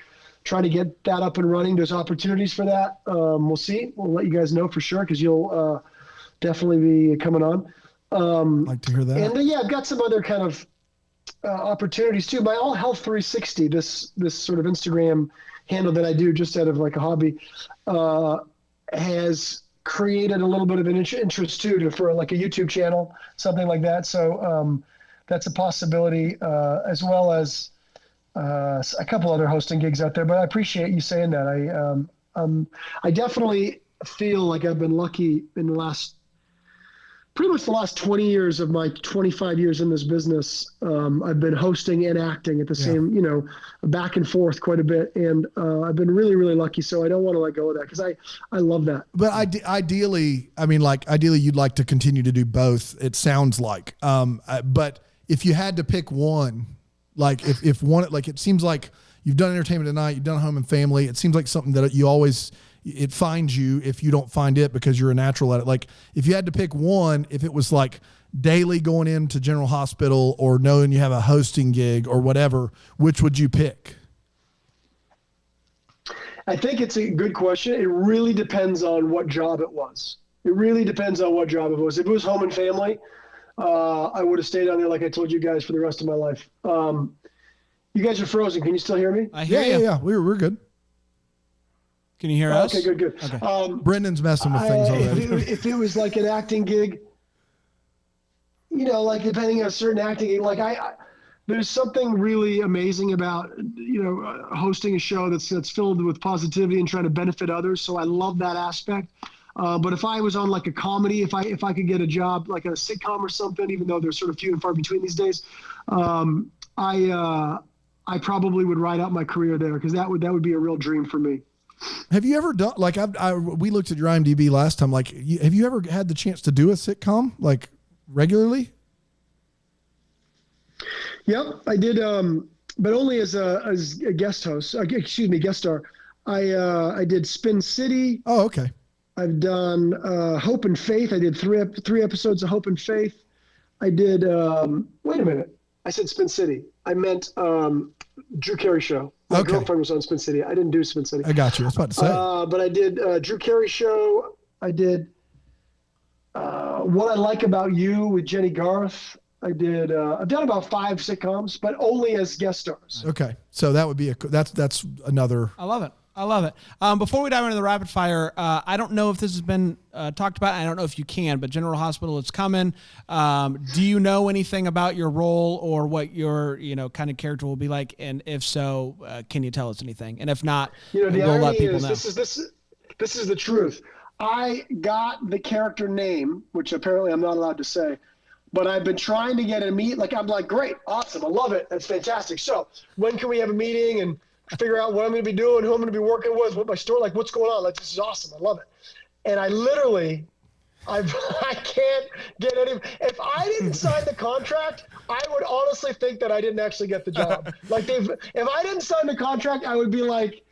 trying to get that up and running. There's opportunities for that. We'll see. We'll let you guys know for sure because you'll definitely be coming on. Like to hear that. And I've got some other kind of opportunities too. My All Health 360, this sort of Instagram handle that I do just out of like a hobby, has created a little bit of an interest too for like a YouTube channel, something like that. So that's a possibility, as well as a couple other hosting gigs out there. But I appreciate you saying that. I definitely feel like I've been lucky in the last pretty much the last 20 years of my 25 years in this business, I've been hosting and acting at the same, back and forth quite a bit. And I've been really, really lucky. So I don't want to let go of that because I love that. But ideally, you'd like to continue to do both. It sounds like, but if you had to pick one, like if one, like it seems like you've done Entertainment Tonight, you've done Home and Family. It seems like something that you always, it finds you if you don't find it because you're a natural at it. Like if you had to pick one, if it was like daily going into General Hospital or knowing you have a hosting gig or whatever, which would you pick? I think it's a good question. It really depends on what job it was. If it was Home and Family, I would have stayed on there like I told you guys for the rest of my life. You guys are frozen. Can you still hear me? I hear you. Yeah. We're good. Can you hear us? Okay, good. Okay. Brendan's messing with things already. If it was like an acting gig, like depending on a certain acting gig, like there's something really amazing about, hosting a show that's filled with positivity and trying to benefit others. So I love that aspect. But if I was on like a comedy, if I could get a job like a sitcom or something, even though they're sort of few and far between these days, I probably would ride out my career there because that would be a real dream for me. Have you ever done, like we looked at your IMDb last time, like have you ever had the chance to do a sitcom like regularly? Yep, I did, but only as a guest host, guest star. I did Spin City. Oh, okay. I've done Hope and Faith. I did three episodes of Hope and Faith. I did, wait a minute. I said Spin City. I meant Drew Carey Show. My girlfriend was on Spin City. I didn't do Spin City. I got you. I was about to say. But I did Drew Carey Show. I did What I Like About You with Jenny Garth. I did. I've done about 5 sitcoms, but only as guest stars. Okay, so that would be that's another. I love it. Before we dive into the rapid fire, I don't know if this has been talked about. I don't know if you can, but General Hospital is coming. Do you know anything about your role or what your kind of character will be like? And if so, can you tell us anything? And if not, the we'll irony let people is know. This is the truth. I got the character name, which apparently I'm not allowed to say. But I've been trying to get a meet. Like, I'm like, great, awesome, I love it. That's fantastic. So when can we have a meeting and figure out what I'm going to be doing, who I'm going to be working with, what my story, like what's going on? Like, this is awesome. I love it. And I literally, I can't get any. If I didn't sign the contract, I would honestly think that I didn't actually get the job. Like, if I didn't sign the contract, I would be like,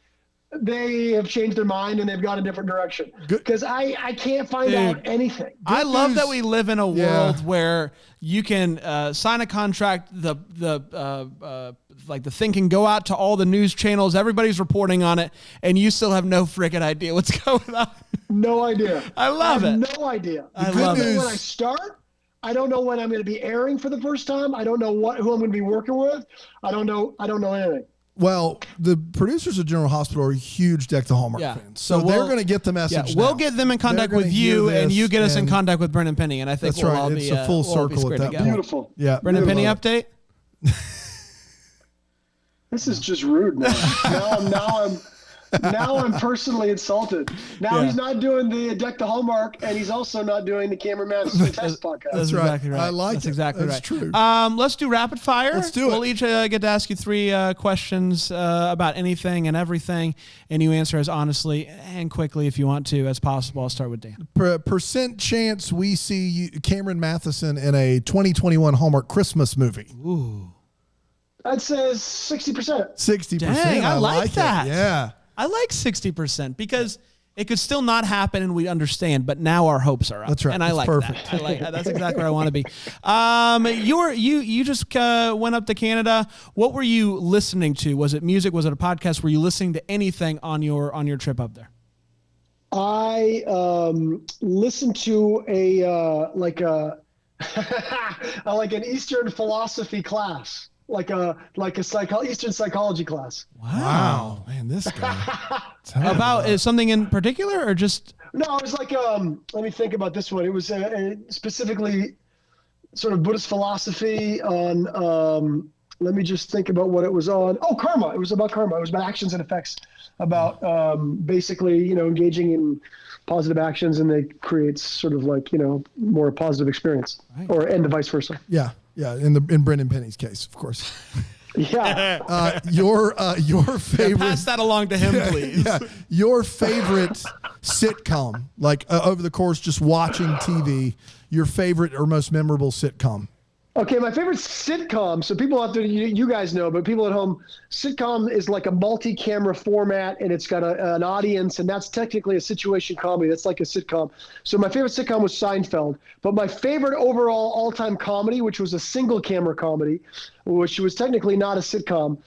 they have changed their mind and they've got a different direction because I can't find out anything. I love that we live in a world where you can sign a contract. The thing can go out to all the news channels. Everybody's reporting on it, and you still have no freaking idea what's going on. No idea. I love it. No idea. I love it. When I start, I don't know when I'm going to be airing for the first time. I don't know who I'm going to be working with. I don't know anything. Well, the producers of General Hospital are huge Deck the Hallmark fans, so they're going to get the message. We'll get them in contact with you, and you get us in contact with Brendan Penny, and I think we'll all be a full circle at that point. Beautiful. Yeah, Brendan Penny update. This is just rude now. Now I'm personally insulted. Now he's not doing the Deck the Hallmark, and he's also not doing the Cameron Mathison Test podcast. That's exactly right. I like That's it. exactly That's right. true. Let's do rapid fire. Let's do it. We'll each get to ask you 3 questions about anything and everything, and you answer as honestly and quickly if you want to as possible. I'll start with Dan. Percent chance we see Cameron Mathison in a 2021 Hallmark Christmas movie. Ooh. I'd say 60%. 60%. Dang, I like that. Yeah. I like 60% because it could still not happen and we understand, but now our hopes are up. That's right. And I That's like perfect. that. I like that. That's exactly where I want to be. You just went up to Canada. What were you listening to? Was it music? Was it a podcast? Were you listening to anything on your trip up there? I listened to like an Eastern philosophy class. Like a Eastern psychology class. Wow, man, this guy. About something in particular, or just? No, it was like let me think about this one. It was specifically sort of Buddhist philosophy on let me just think about what it was on. Oh, Karma. It was about karma. It was about actions and effects, about basically, engaging in positive actions, and they creates sort of like, more positive experience, and vice versa. Yeah. Yeah. In Brendan Penny's case, of course. Yeah. Your favorite. Pass that along to him, please. Yeah. Your favorite sitcom, like over the course just watching TV, your favorite or most memorable sitcom. Okay, my favorite sitcom, so people out there, you guys know, but people at home, sitcom is like a multi-camera format, and it's got an audience, and that's technically a situation comedy. That's like a sitcom. So my favorite sitcom was Seinfeld, but my favorite overall all-time comedy, which was a single-camera comedy, which was technically not a sitcom,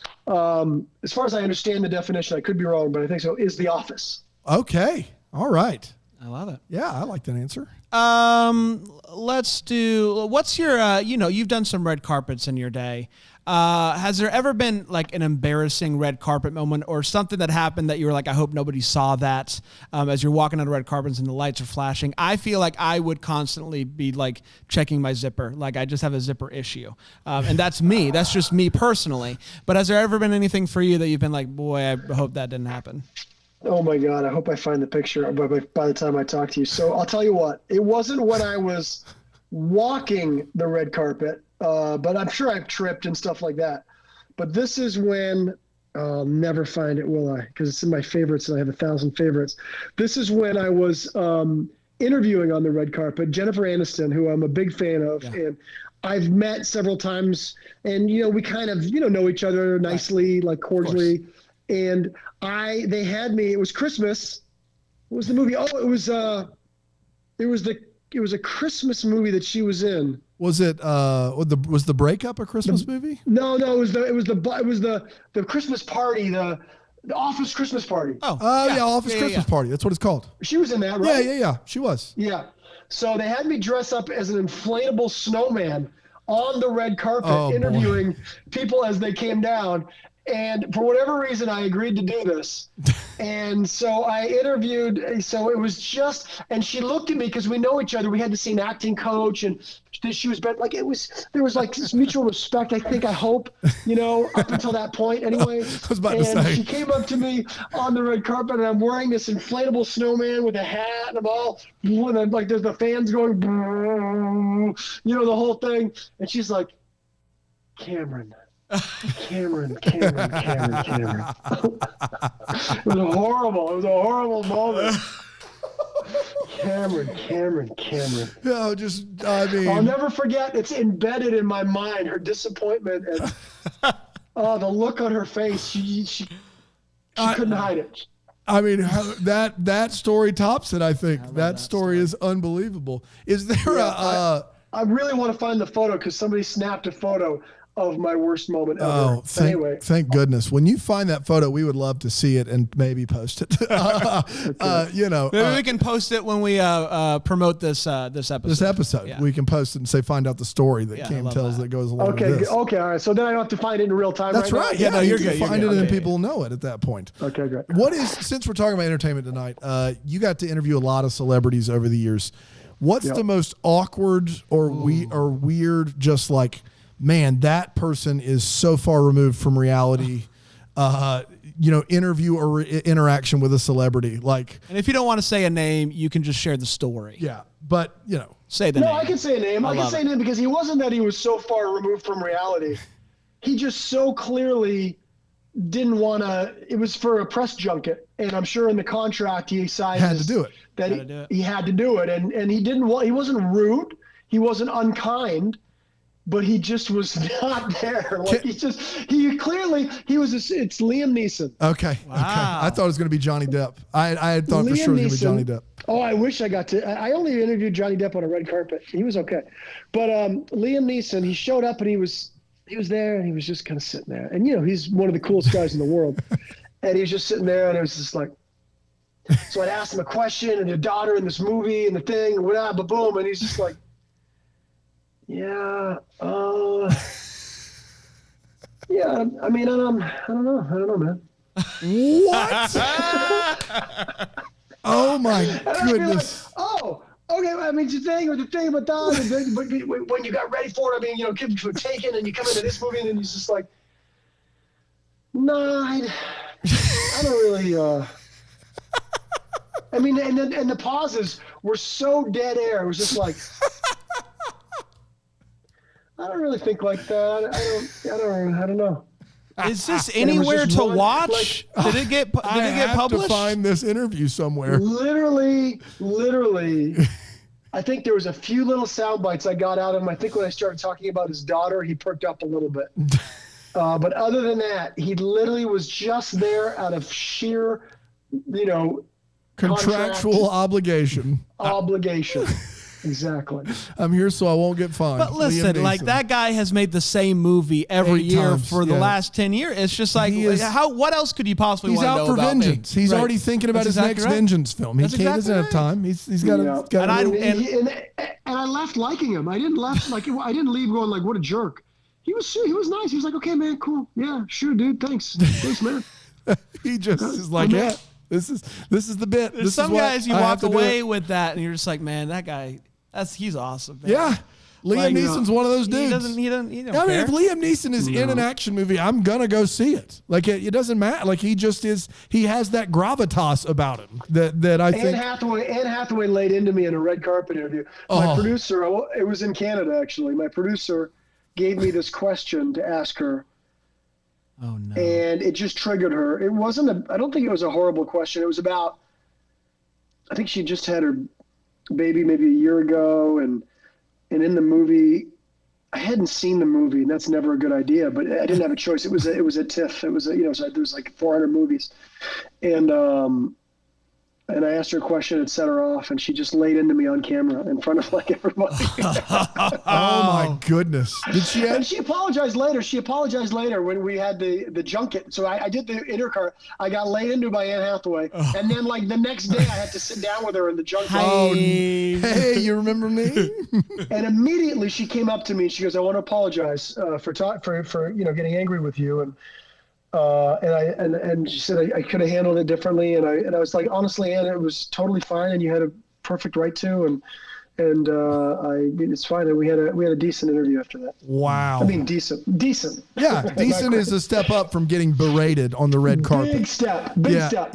as far as I understand the definition, I could be wrong, but I think so, is The Office. Okay. All right. I love it. Yeah, I like that answer. Let's do, what's your, you've done some red carpets in your day. Has there ever been like an embarrassing red carpet moment or something that happened that you were like, I hope nobody saw that, as you're walking on red carpets and the lights are flashing? I feel like I would constantly be like checking my zipper. Like I just have a zipper issue. And that's me. That's just me personally. But has there ever been anything for you that you've been like, boy, I hope that didn't happen? Oh my God, I hope I find the picture by the time I talk to you. So I'll tell you what, it wasn't when I was walking the red carpet, but I'm sure I've tripped and stuff like that. But this is when, I'll never find it, will I? Because it's in my favorites and I have 1,000 favorites. This is when I was interviewing on the red carpet, Jennifer Aniston, who I'm a big fan of. Yeah. And I've met several times, and, we kind of, know each other nicely, like cordially. And they had me, it was Christmas. What was the movie? Oh, it was a Christmas movie that she was in. Was it, was the breakup a Christmas movie? No, it was the Christmas party, the Office Christmas Party. Oh, yeah, Office Christmas Party. That's what it's called. She was in that, right? Yeah. She was. Yeah. So they had me dress up as an inflatable snowman on the red carpet, interviewing people as they came down. And for whatever reason, I agreed to do this. And so I interviewed, so it was just, and she looked at me because we know each other. We had the same acting coach, and she was like, there was like this mutual respect, I hope, up until that point anyway. I was about to say. She came up to me on the red carpet, and I'm wearing this inflatable snowman with a hat, and I'm all, like there's the fans going, the whole thing. And she's like, Cameron. It was a horrible moment. Cameron. No, I'll never forget. It's embedded in my mind. Her disappointment and the look on her face. She couldn't hide it. I mean, that story tops it. I think that story is unbelievable. Is there I really want to find the photo because somebody snapped a photo of my worst moment ever. Oh, thank goodness. When you find that photo, we would love to see it and maybe post it. Maybe we can post it when we promote this episode. This episode, we can post it and say, find out the story that Cam tells that goes along with this. Okay, all right. So then I don't have to find it in real time. That's right. Now? Yeah, you're good. Find it and then people know it at that point. Okay, great. Since we're talking about entertainment tonight, you got to interview a lot of celebrities over the years. What's the most awkward or weird, just like, man, that person is so far removed from reality, interview or interaction with a celebrity. And if you don't want to say a name, you can just share the story. Yeah, but, say the name. No, I can say a name. I can say a name because he wasn't that he was so far removed from reality. He just so clearly didn't want to. It was for a press junket, and I'm sure in the contract he signed had to do it. That he had to do it, and he didn't want. He wasn't rude. He wasn't unkind. But he just was not there. It's Liam Neeson. Okay. Wow. Okay. I thought it was going to be Johnny Depp. I had thought for sure it was going to be Johnny Depp. Oh, I wish I got to. I only interviewed Johnny Depp on a red carpet. He was okay. But Liam Neeson, he showed up and he was there and he was just kind of sitting there. And, he's one of the coolest guys in the world. And he was just sitting there and it was just like, so I'd ask him a question and your daughter in this movie and the thing and whatever, boom. And he's just like, yeah. Yeah. I mean, I don't know, man. What? Oh my goodness. Like, okay, I mean, the thing about that, but when you got ready for it, I mean, kids were taken, and you come into this movie, and then he's just like, no, I don't really. I mean, and the pauses were so dead air. It was just like, I don't really think like that. I don't know. Is this anywhere to watch? Did it get published? I have to find this interview somewhere. Literally. I think there was a few little sound bites I got out of him. I think when I started talking about his daughter, he perked up a little bit. But other than that, he literally was just there out of sheer, contractual obligation. Exactly. I'm here so I won't get fined. But listen, like that guy has made the same movie every 8 year times, for the last 10 years. It's just like, what else could you possibly he's want to out know for about vengeance. me? He's Right. already thinking about That's his exactly next right. vengeance film. That's He doesn't have time. He's got to. And I left liking him. I didn't leave going like, what a jerk. He was nice. He was like, okay, man, cool. Yeah, sure, dude. Thanks, man. He just is like, yeah, this is the bit. There's some guys you walk away with that, and you're just like, man, that guy, he's awesome. Man. Yeah. Liam Neeson's one of those dudes. He doesn't care. I mean, if Liam Neeson is in an action movie, I'm going to go see it. Like, it doesn't matter. Like, he just is, he has that gravitas about him that I think. Anne Hathaway laid into me in a red carpet interview. My producer, it was in Canada, actually. My producer gave me this question to ask her. Oh, no. And it just triggered her. It wasn't I don't think it was a horrible question. It was about, I think she just had her baby maybe a year ago, and in the movie, I hadn't seen the movie, and that's never a good idea, but I didn't have a choice. It was a TIFF. It was so there was like 400 movies, and I asked her a question and set her off, and she just laid into me on camera in front of like everybody. Oh my goodness! Did she? And she apologized later. When we had the junket. So I did the intercar. I got laid into by Anne Hathaway, and then like the next day I had to sit down with her in the junket. Oh, hey, you remember me? And immediately she came up to me and she goes, "I want to apologize for getting angry with you." And she said I could have handled it differently, and I was like, honestly, Anne, it was totally fine, and you had a perfect right to, and it's fine, and we had a decent interview after that. Wow. I mean, decent. Yeah, decent is a step up from getting berated on the red carpet. Big step.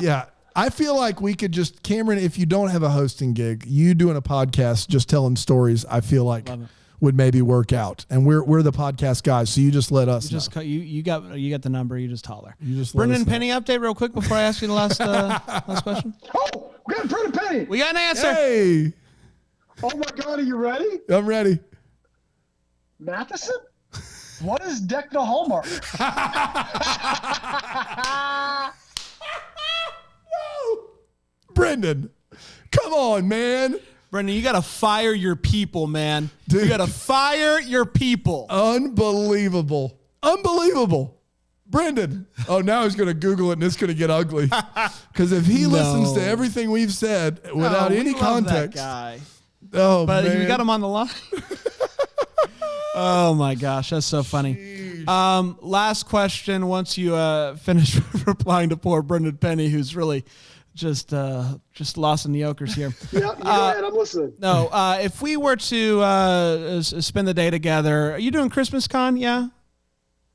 Yeah. I feel like we could just, Cameron, if you don't have a hosting gig, you doing a podcast, just telling stories, I feel like would maybe work out. And we're the podcast guys, so you just let us know. You got the number. You just holler. You just Brendan Penny update real quick before I ask you the last question. Oh, we got Brendan Penny. We got an answer. Hey. Oh my God, are you ready? I'm ready. Mathison? What is Deck the Hallmark? No. Brendan, come on, man. Brendan, you got to fire your people, man. Dude. You got to fire your people. Unbelievable. Brendan. Oh, now he's going to Google it and it's going to get ugly. Because if he listens to everything we've said without any context. That guy. Oh, but man. you got him on the line. Oh my gosh, that's so funny. Last question. Once you finish replying to poor Brendan Penny, who's really just lost in the ochres here. Yeah, you go ahead. I'm listening. No, if we were to spend the day together, are you doing Christmas Con? Yeah.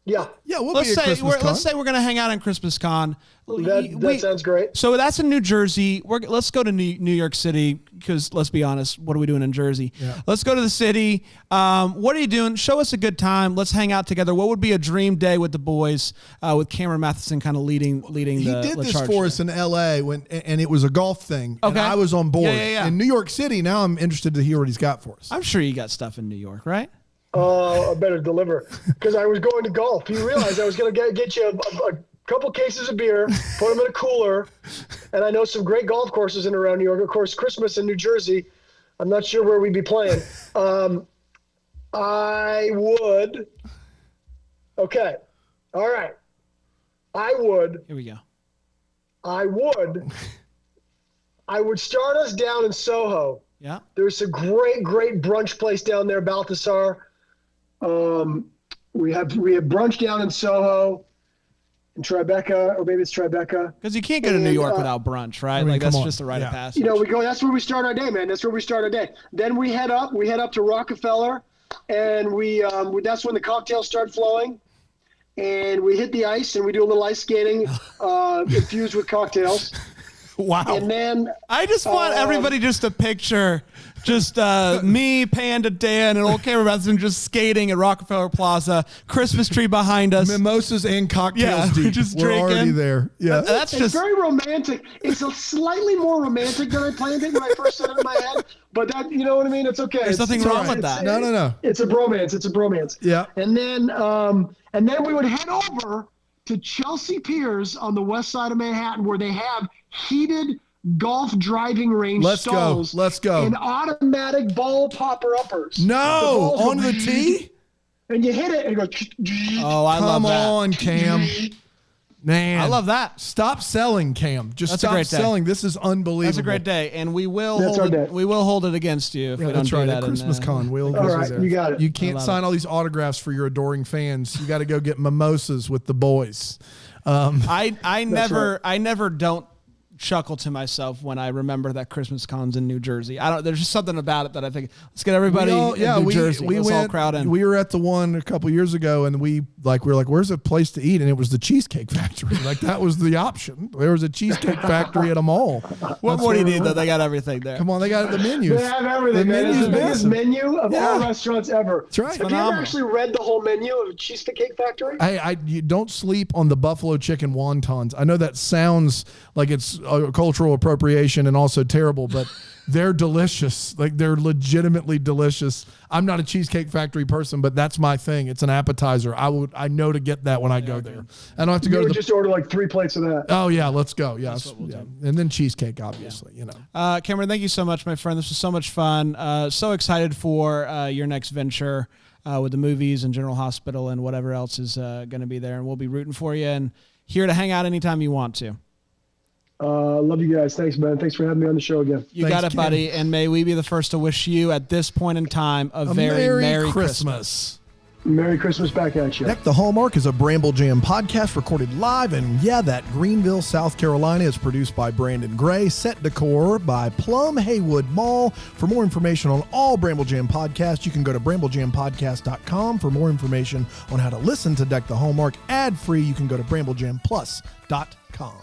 Yeah. Yeah, let's say we're gonna hang out on Christmas Con. That sounds great. So that's in New Jersey. Let's go to New York City because let's be honest, what are we doing in Jersey? Yeah. Let's go to the city. What are you doing? Show us a good time. Let's hang out together. What would be a dream day with the boys? With Cameron Mathison kind of leading. He did this for us in L.A. and it was a golf thing. Okay. And I was on board. Yeah. In New York City, now I'm interested to hear what he's got for us. I'm sure you got stuff in New York, right? I better deliver because I was going to golf. You realize I was going to get you a couple cases of beer, put them in a cooler, and I know some great golf courses in and around New York. Of course, Christmas in New Jersey. I'm not sure where we'd be playing. I would. Okay. All right. I would. Here we go. I would start us down in Soho. Yeah. There's a great brunch place down there, Balthazar. We have brunch down in Soho, in Tribeca, or maybe it's Tribeca. Because you can't go to New York without brunch, right? Like that's just a rite of passage. You know, we go. That's where we start our day, man. That's where we start our day. Then we head up. We head up to Rockefeller, and that's when the cocktails start flowing, and we hit the ice and we do a little ice skating, infused with cocktails. Wow. And then I just want everybody just to picture just me, Panda Dan, and old Cameron Mathison just skating at Rockefeller Plaza, Christmas tree behind us. Mimosas and cocktails Yeah, deep. just We're drinking. already there. Yeah. That's it's just very romantic. It's a slightly more romantic than I planned it when I first said it in my head. But that, you know what I mean? It's okay. There's nothing wrong with that. No. It's a bromance. It's a bromance. Yeah. And then we would head over to Chelsea Piers on the west side of Manhattan, where they have heated golf driving range stalls. Let's go. And automatic ball popper uppers. No, The balls on go the tee? And you hit it and it goes. oh, I love Come that. on, Cam. Man. I love that. Stop selling, Cam. Just That's a stop great day. selling. This is unbelievable. That's a great day, and we will That's hold our it. day. We will hold it against you if we don't That's do right. that. At Christmas Con, we'll All right, you got it. You can't love sign all these autographs for your adoring fans. You got to go get mimosas with the boys. I never don't chuckle to myself when I remember that Christmas Con's in New Jersey. There's just something about it that I think, let's get everybody in New Jersey. Let's all crowd in. We were at the one a couple years ago, and we were like, "Where's a place to eat?" And it was the Cheesecake Factory. Like that was the option. There was a Cheesecake Factory at a mall. What more do you need though? They got everything there. Come on, they got the menus. They have everything. The Man. It's menu's the biggest massive. menu of all restaurants ever. That's right. Have you ever actually read the whole menu of Cheesecake Factory? Hey, you don't sleep on the buffalo chicken wontons. I know that sounds like it's a cultural appropriation and also terrible, but they're delicious. Like they're legitimately delicious. I'm not a Cheesecake Factory person, but that's my thing. It's an appetizer. I know to get that when I go there. I don't have to go to the. Just order like 3 plates of that. Oh yeah, let's go. Yes, and then cheesecake, obviously. You know. Cameron, thank you so much, my friend. This was so much fun. So excited for your next venture with the movies and General Hospital and whatever else is going to be there. And we'll be rooting for you and here to hang out anytime you want to. Love you guys. Thanks, man. Thanks for having me on the show again. You got it, buddy. And may we be the first to wish you at this point in time a very Merry Christmas. Merry Christmas back at you. Deck the Hallmark is a Bramble Jam podcast recorded live in, that Greenville, South Carolina. Is produced by Brandon Gray. Set decor by Plum Haywood Mall. For more information on all Bramble Jam podcasts, you can go to bramblejampodcast.com. For more information on how to listen to Deck the Hallmark ad-free, you can go to bramblejamplus.com.